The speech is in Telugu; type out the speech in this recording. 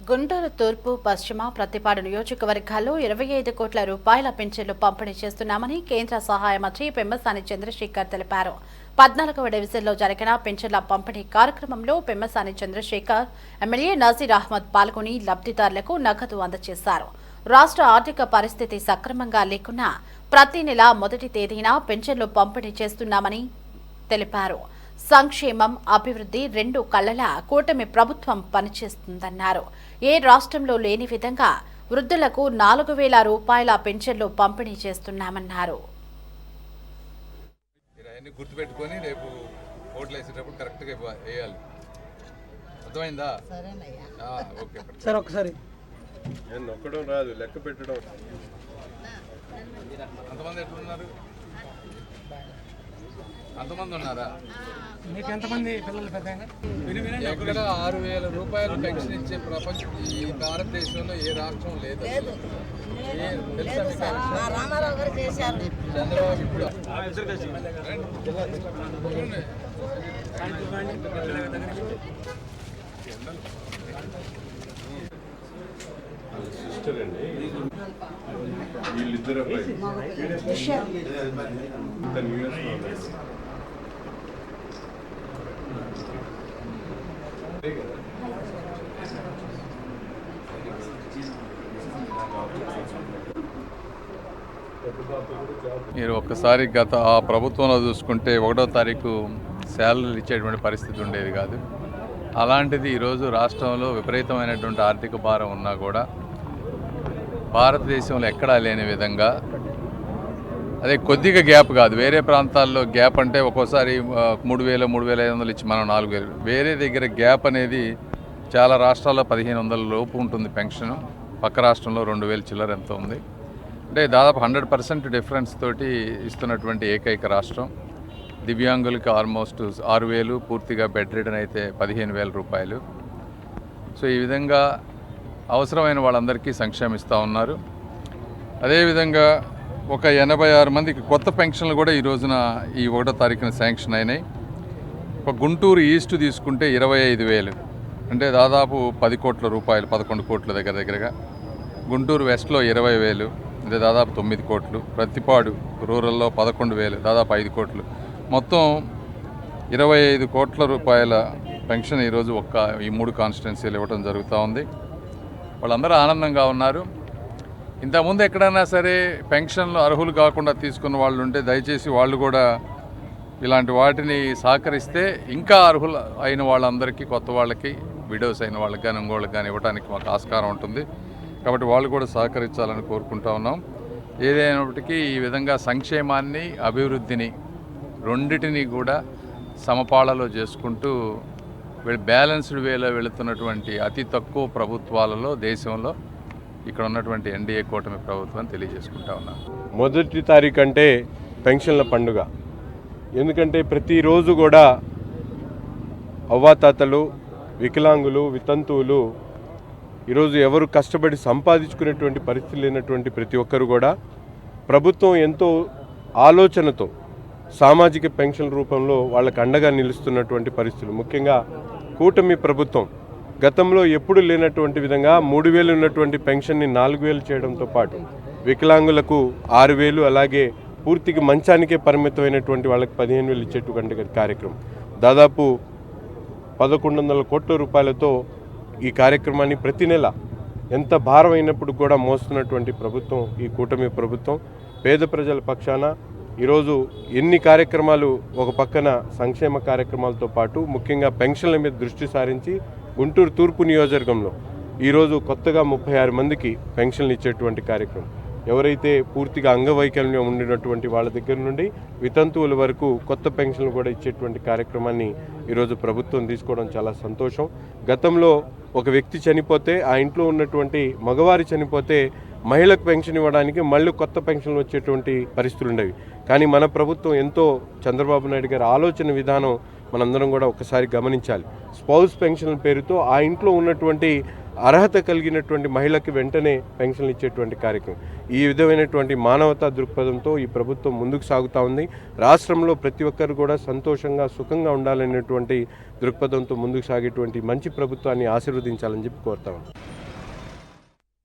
గుంటూరు తూర్పు, పశ్చిమ, ప్రతిపాడు నియోజకవర్గాల్లో 25 కోట్ల రూపాయల పింఛన్లు పంపిణీ చేస్తున్నామని కేంద్ర సహాయ మంత్రి పెమ్మసాని చంద్రశేఖర్ తెలిపారు. 14వ డివిజన్లో జరిగిన పింఛన్ల పంపిణీ కార్యక్రమంలో పెమ్మసాని చంద్రశేఖర్, ఎమ్మెల్యే నజీర్ అహ్మద్ పాల్గొని లబ్ధిదారులకు నగదు అందజేశారు. రాష్ట్ర ఆర్థిక పరిస్థితి సక్రమంగా లేకున్నా ప్రతి నెల మొదటి తేదీన పింఛన్లు పంపిణీ చేస్తున్నామని తెలిపారు. సంక్షేమం, అభివృద్ధి రెండు కళ్లలా కూటమి ప్రభుత్వం పనిచేస్తుందన్నారు. ఏ రాష్ట్రంలో లేని విధంగా వృద్ధులకు 4,000 రూపాయల పెన్షన్లు పంపిణీ చేస్తున్నామన్నారు. గుర్తుపెట్టుకొని రేపు ఓట్లు వేసేటప్పుడు కరెక్ట్గా వేయాలి. అర్థమైందా? ఓకే సార్, ఒకసారి నొక్కడం రాదు, లెక్క పెట్టడం. అంతమంది ఎట్లున్నారు? అంతమంది ఉన్నారా? మీకు ఎంతమంది పిల్లలు? పెద్దగా ఎక్కడ 6,000 రూపాయలు పెన్షన్ ఇచ్చే ప్రపంచం ఈ భారతదేశంలో ఏ రాష్ట్రం లేదు. తెలుసా మీకు? చంద్రబాబు ఇప్పుడు సిస్టర్ అండి, వీళ్ళిద్దరు మీరు ఒక్కసారి గత ఆ ప్రభుత్వంలో చూసుకుంటే 1వ తారీఖు శాలరీలు ఇచ్చేటువంటి పరిస్థితి ఉండేది కాదు. అలాంటిది ఈరోజు రాష్ట్రంలో విపరీతమైనటువంటి ఆర్థిక భారం ఉన్నా కూడా భారతదేశంలో ఎక్కడా లేని విధంగా, అదే కొద్దిగా గ్యాప్ కాదు, వేరే ప్రాంతాల్లో గ్యాప్ అంటే ఒక్కోసారి 3,000, 3,500 ఇచ్చి మనం 4,000, వేరే దగ్గర గ్యాప్ అనేది చాలా రాష్ట్రాల్లో 1,500 లోపు ఉంటుంది పెన్షన్. పక్క రాష్ట్రంలో 2,000 చిల్లర ఎంత ఉంది. అంటే దాదాపు 100% డిఫరెన్స్ తోటి ఇస్తున్నటువంటి ఏకైక రాష్ట్రం. దివ్యాంగులకి ఆల్మోస్ట్ 6,000, పూర్తిగా బెడ్ రిడన్ అయితే 15,000 రూపాయలు. సో ఈ విధంగా అవసరమైన వాళ్ళందరికీ సంక్షేమిస్తూ ఉన్నారు. అదేవిధంగా ఒక 86 మందికి కొత్త పెన్షన్లు కూడా ఈ రోజున ఈ 1వ తారీఖున శాంక్షన్ అయినాయి. ఒక గుంటూరు ఈస్ట్ తీసుకుంటే 25,000, అంటే దాదాపు 10 కోట్ల రూపాయలు, 11 కోట్ల దగ్గరగా. గుంటూరు వెస్ట్లో 20,000, అంటే దాదాపు 9 కోట్లు. ప్రతిపాడు రూరల్లో 11,000, దాదాపు 5 కోట్లు. మొత్తం 25 కోట్ల రూపాయల పెన్షన్ ఈరోజు ఈ 3 కాన్స్టిట్యున్సీలు ఇవ్వడం జరుగుతూ ఉంది. వాళ్ళందరూ ఆనందంగా ఉన్నారు. ఇంతకుముందు ఎక్కడైనా సరే పెన్షన్లు అర్హులు కాకుండా తీసుకున్న వాళ్ళు ఉంటే దయచేసి వాళ్ళు కూడా ఇలాంటి వాటిని సహకరిస్తే ఇంకా అర్హులు అయిన వాళ్ళందరికీ, కొత్త వాళ్ళకి, విడోస్ అయిన వాళ్ళకి కానీ ఇంకోళ్ళకి కానీ ఇవ్వడానికి మాకు ఆస్కారం ఉంటుంది. కాబట్టి వాళ్ళు కూడా సహకరించాలని కోరుకుంటా ఉన్నాం. ఏదైనప్పటికీ ఈ విధంగా సంక్షేమాన్ని, అభివృద్ధిని రెండిటిని కూడా సమపాళలో చేసుకుంటూ బ్యాలెన్స్డ్ వేలో వెళుతున్నటువంటి అతి తక్కువ ప్రభుత్వాలలో దేశంలో ఇక్కడ ఉన్నటువంటి ఎన్డీఏ కూటమి ప్రభుత్వం తెలియజేసుకుంటా ఉన్నాను. మొదటి తారీఖు అంటే పెన్షన్ల పండుగ. ఎందుకంటే ప్రతిరోజు కూడా అవ్వాతాతలు, వికలాంగులు, వితంతువులు, ఈరోజు ఎవరు కష్టపడి సంపాదించుకునేటువంటి పరిస్థితి లేనటువంటి ప్రతి ఒక్కరు కూడా ప్రభుత్వం ఎంతో ఆలోచనతో సామాజిక పెన్షన్ రూపంలో వాళ్ళకు అండగా నిలుస్తున్నటువంటి పరిస్థితులు. ముఖ్యంగా కూటమి ప్రభుత్వం గతంలో ఎప్పుడు లేనటువంటి విధంగా 3,000 ఉన్నటువంటి పెన్షన్ని 4,000 చేయడంతో పాటు వికలాంగులకు 6,000, అలాగే పూర్తిగా మంచానికే పరిమితమైనటువంటి వాళ్ళకి 15,000 ఇచ్చేటువంటి కార్యక్రమం. దాదాపు 1,100 కోట్ల రూపాయలతో ఈ కార్యక్రమాన్ని ప్రతి నెల ఎంత భారం అయినప్పుడు కూడా మోస్తున్నటువంటి ప్రభుత్వం ఈ కూటమి ప్రభుత్వం. పేద ప్రజల పక్షాన ఈరోజు ఎన్ని కార్యక్రమాలు, ఒక పక్కన సంక్షేమ కార్యక్రమాలతో పాటు ముఖ్యంగా పెన్షన్ల మీద దృష్టి సారించి గుంటూరు తూర్పు నియోజకవర్గంలో ఈరోజు కొత్తగా 36 మందికి పెన్షన్లు ఇచ్చేటువంటి కార్యక్రమం. ఎవరైతే పూర్తిగా అంగవైకల్యం ఉండినటువంటి వాళ్ళ దగ్గర నుండి వితంతువుల వరకు కొత్త పెన్షన్లు కూడా ఇచ్చేటువంటి కార్యక్రమాన్ని ఈరోజు ప్రభుత్వం తీసుకోవడం చాలా సంతోషం. గతంలో ఒక వ్యక్తి చనిపోతే, ఆ ఇంట్లో ఉన్నటువంటి మగవారి చనిపోతే మహిళకు పెన్షన్ ఇవ్వడానికి మళ్ళీ కొత్త పెన్షన్లు వచ్చేటువంటి పరిస్థితులు ఉండేవి. కానీ మన ప్రభుత్వం ఎంతో, చంద్రబాబు నాయుడు గారి ఆలోచన విధానం మనందరం కూడా ఒకసారి గమనించాలి. స్పౌస్ పెన్షన్ల పేరుతో ఆ ఇంట్లో ఉన్నటువంటి అర్హత కలిగినటువంటి మహిళకి వెంటనే పెన్షన్లు ఇచ్చేటువంటి కార్యక్రమం. ఈ విధమైనటువంటి మానవతా దృక్పథంతో ఈ ప్రభుత్వం ముందుకు సాగుతూ ఉంది. రాష్ట్రంలో ప్రతి ఒక్కరు కూడా సంతోషంగా, సుఖంగా ఉండాలనేటువంటి దృక్పథంతో ముందుకు సాగేటువంటి మంచి ప్రభుత్వాన్ని ఆశీర్వదించాలని చెప్పి కోరుతా ఉన్నాం.